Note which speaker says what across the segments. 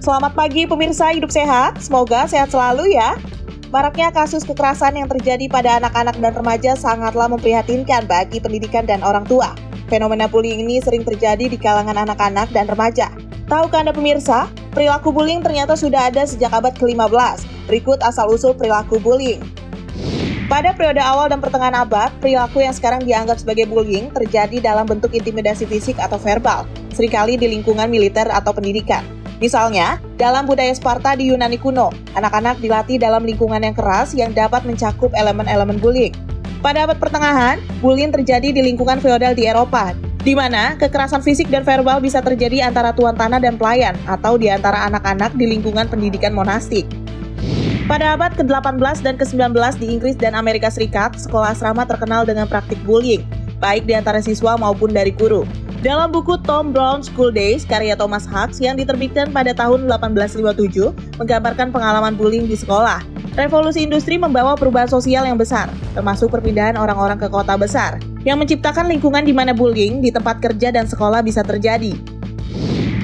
Speaker 1: Selamat pagi pemirsa Hidup Sehat, semoga sehat selalu ya. Maraknya kasus kekerasan yang terjadi pada anak-anak dan remaja sangatlah memprihatinkan bagi pendidikan dan orang tua. Fenomena bullying ini sering terjadi di kalangan anak-anak dan remaja. Tahukah Anda pemirsa, perilaku bullying ternyata sudah ada sejak abad ke-15. Berikut asal-usul perilaku bullying. Pada periode awal dan pertengahan abad, perilaku yang sekarang dianggap sebagai bullying terjadi dalam bentuk intimidasi fisik atau verbal, seringkali di lingkungan militer atau pendidikan. Misalnya, dalam budaya Sparta di Yunani kuno, anak-anak dilatih dalam lingkungan yang keras yang dapat mencakup elemen-elemen bullying. Pada abad pertengahan, bullying terjadi di lingkungan feodal di Eropa, di mana kekerasan fisik dan verbal bisa terjadi antara tuan tanah dan pelayan, atau di antara anak-anak di lingkungan pendidikan monastik. Pada abad ke-18 dan ke-19 di Inggris dan Amerika Serikat, sekolah asrama terkenal dengan praktik bullying, baik di antara siswa maupun dari guru. Dalam buku Tom Brown School Days, karya Thomas Hucks yang diterbitkan pada tahun 1857, menggambarkan pengalaman bullying di sekolah. Revolusi industri membawa perubahan sosial yang besar, termasuk perpindahan orang-orang ke kota besar, yang menciptakan lingkungan di mana bullying di tempat kerja dan sekolah bisa terjadi.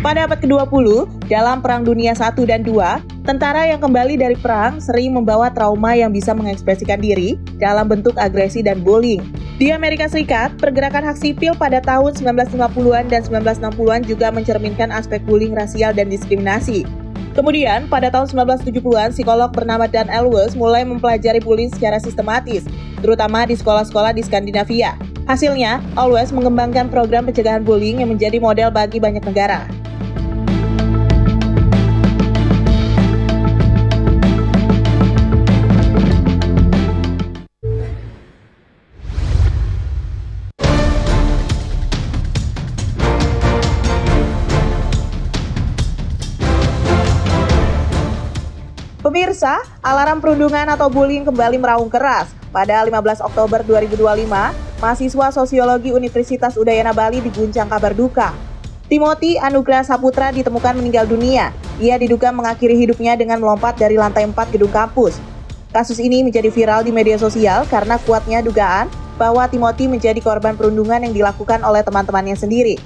Speaker 1: Pada abad ke-20, dalam Perang Dunia I dan II, tentara yang kembali dari perang sering membawa trauma yang bisa mengekspresikan diri dalam bentuk agresi dan bullying. Di Amerika Serikat, pergerakan hak sipil pada tahun 1950-an dan 1960-an juga mencerminkan aspek bullying rasial dan diskriminasi. Kemudian, pada tahun 1970-an, psikolog bernama Dan Elwes mulai mempelajari bullying secara sistematis, terutama di sekolah-sekolah di Skandinavia. Hasilnya, Elwes mengembangkan program pencegahan bullying yang menjadi model bagi banyak negara. Pemirsa, alarm perundungan atau bullying kembali meraung keras. Pada 15 Oktober 2025, mahasiswa sosiologi Universitas Udayana Bali diguncang kabar duka. Timothy Anugrah Saputra ditemukan meninggal dunia. Ia diduga mengakhiri hidupnya dengan melompat dari lantai 4 gedung kampus. Kasus ini menjadi viral di media sosial karena kuatnya dugaan bahwa Timothy menjadi korban perundungan yang dilakukan oleh teman-temannya sendiri.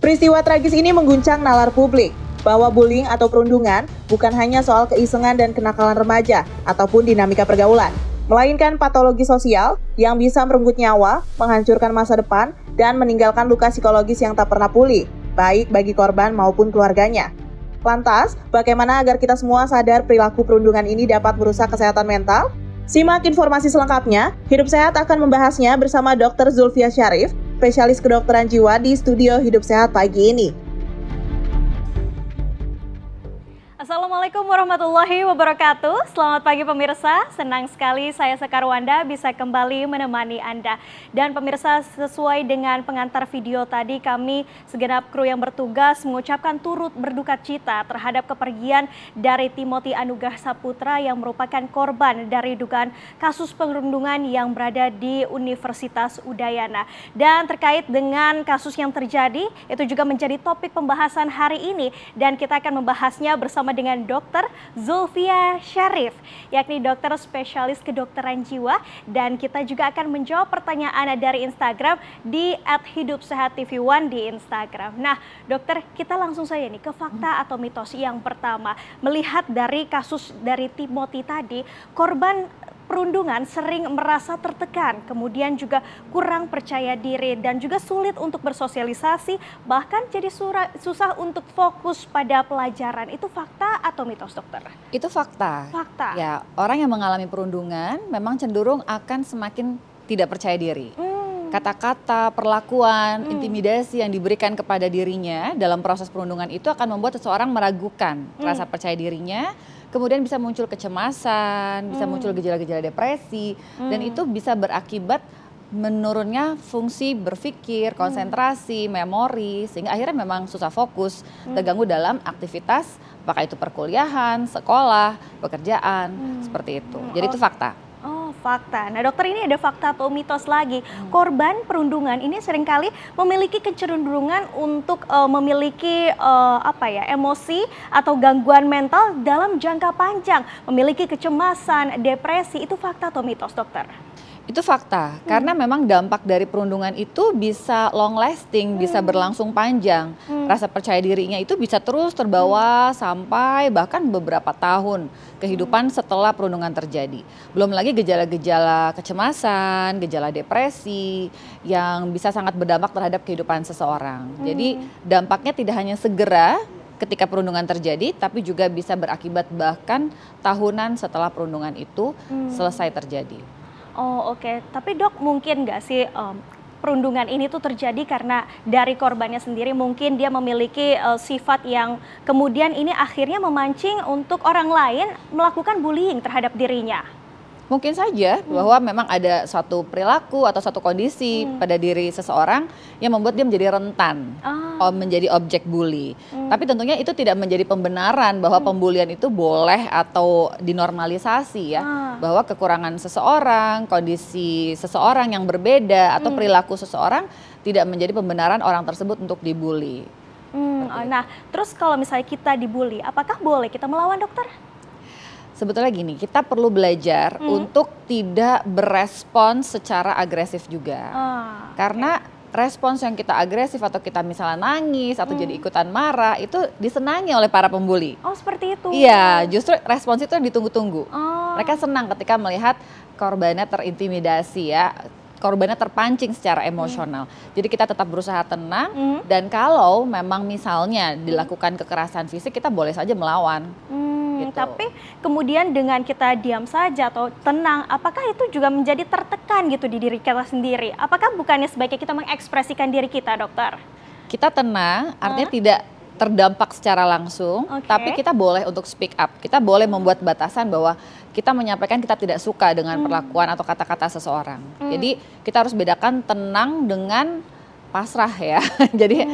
Speaker 1: Peristiwa tragis ini mengguncang nalar publik, bahwa bullying atau perundungan bukan hanya soal keisengan dan kenakalan remaja ataupun dinamika pergaulan, melainkan patologi sosial yang bisa merenggut nyawa, menghancurkan masa depan, dan meninggalkan luka psikologis yang tak pernah pulih, baik bagi korban maupun keluarganya. Lantas, bagaimana agar kita semua sadar perilaku perundungan ini dapat merusak kesehatan mental? Simak informasi selengkapnya. Hidup Sehat akan membahasnya bersama Dr. Zulfia Syarif, spesialis kedokteran jiwa di studio Hidup Sehat pagi ini.
Speaker 2: Assalamualaikum warahmatullahi wabarakatuh. Selamat pagi pemirsa, senang sekali saya Sekar Wanda bisa kembali menemani Anda. Dan pemirsa, sesuai dengan pengantar video tadi, kami segenap kru yang bertugas mengucapkan turut berduka cita terhadap kepergian dari Timothy Anugrah Saputra yang merupakan korban dari dugaan kasus perundungan yang berada di Universitas Udayana. Dan terkait dengan kasus yang terjadi, itu juga menjadi topik pembahasan hari ini, dan kita akan membahasnya bersama dengan Dr. Zulfia Syarif, yakni dokter spesialis kedokteran jiwa, dan kita juga akan menjawab pertanyaan dari Instagram di @hidupsehat.tv1 di Instagram. Nah, dokter, kita langsung saja nih ke fakta atau mitos yang pertama. Melihat dari kasus dari Timothy tadi, korban perundungan sering merasa tertekan, kemudian juga kurang percaya diri dan juga sulit untuk bersosialisasi, bahkan jadi susah untuk fokus pada pelajaran. Itu fakta atau mitos, dokter?
Speaker 3: Itu fakta.
Speaker 2: Fakta.
Speaker 3: Ya, orang yang mengalami perundungan memang cenderung akan semakin tidak percaya diri. Kata-kata, perlakuan, intimidasi yang diberikan kepada dirinya dalam proses perundungan itu akan membuat seseorang meragukan rasa percaya dirinya. Kemudian bisa muncul kecemasan, bisa muncul gejala-gejala depresi, dan itu bisa berakibat menurunnya fungsi berpikir, konsentrasi, memori, sehingga akhirnya memang susah fokus, terganggu dalam aktivitas, apakah itu perkuliahan, sekolah, pekerjaan, seperti itu. Jadi itu fakta.
Speaker 2: Oh, fakta. Nah, dokter, ini ada fakta atau mitos lagi. Korban perundungan ini seringkali memiliki kecenderungan untuk memiliki emosi atau gangguan mental dalam jangka panjang, memiliki kecemasan, depresi. Itu fakta atau mitos, dokter?
Speaker 3: Itu fakta, karena memang dampak dari perundungan itu bisa long lasting, bisa berlangsung panjang. Rasa percaya dirinya itu bisa terus terbawa sampai bahkan beberapa tahun kehidupan setelah perundungan terjadi. Belum lagi gejala-gejala kecemasan, gejala depresi yang bisa sangat berdampak terhadap kehidupan seseorang. Jadi dampaknya tidak hanya segera ketika perundungan terjadi, tapi juga bisa berakibat bahkan tahunan setelah perundungan itu selesai terjadi.
Speaker 2: Oh oke, tapi dok mungkin nggak sih perundungan ini tuh terjadi karena dari korbannya sendiri mungkin dia memiliki sifat yang kemudian ini akhirnya memancing untuk orang lain melakukan bullying terhadap dirinya?
Speaker 3: Mungkin saja bahwa memang ada suatu perilaku atau suatu kondisi pada diri seseorang yang membuat dia menjadi rentan, menjadi objek bully. Tapi tentunya itu tidak menjadi pembenaran bahwa pembulian itu boleh atau dinormalisasi ya. Bahwa kekurangan seseorang, kondisi seseorang yang berbeda atau perilaku seseorang tidak menjadi pembenaran orang tersebut untuk dibully.
Speaker 2: Nah, terus kalau misalnya kita dibully, apakah boleh kita melawan, dokter?
Speaker 3: Sebetulnya gini, kita perlu belajar untuk tidak berespons secara agresif juga. Karena respons yang kita agresif atau kita misalnya nangis atau jadi ikutan marah itu disenangi oleh para pembuli.
Speaker 2: Oh seperti itu?
Speaker 3: Iya, justru respons itu yang ditunggu-tunggu. Mereka senang ketika melihat korbannya terintimidasi ya. Korbannya terpancing secara emosional. Jadi kita tetap berusaha tenang dan kalau memang misalnya dilakukan kekerasan fisik kita boleh saja melawan. Gitu.
Speaker 2: Tapi kemudian dengan kita diam saja atau tenang, apakah itu juga menjadi tertekan gitu di diri kita sendiri? Apakah bukannya sebaiknya kita mengekspresikan diri kita, dokter?
Speaker 3: Kita tenang, artinya tidak terdampak secara langsung, tapi kita boleh untuk speak up. Kita boleh membuat batasan bahwa kita menyampaikan kita tidak suka dengan perlakuan atau kata-kata seseorang. Jadi kita harus bedakan tenang dengan pasrah ya. Jadi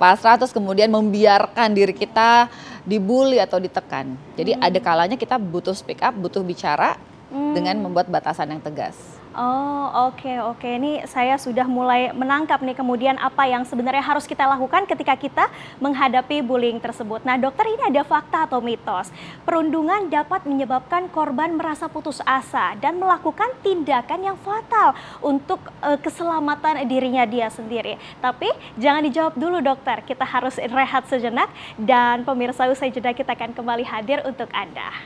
Speaker 3: pasrah terus kemudian membiarkan diri kita dibully atau ditekan. Jadi ada kalanya kita butuh speak up, butuh bicara dengan membuat batasan yang tegas.
Speaker 2: Oh oke. Ini saya sudah mulai menangkap nih kemudian apa yang sebenarnya harus kita lakukan ketika kita menghadapi bullying tersebut. Nah dokter, ini ada fakta atau mitos. Perundungan dapat menyebabkan korban merasa putus asa dan melakukan tindakan yang fatal untuk keselamatan dirinya dia sendiri. Tapi jangan dijawab dulu dokter, kita harus rehat sejenak dan pemirsa usai jeda kita akan kembali hadir untuk Anda.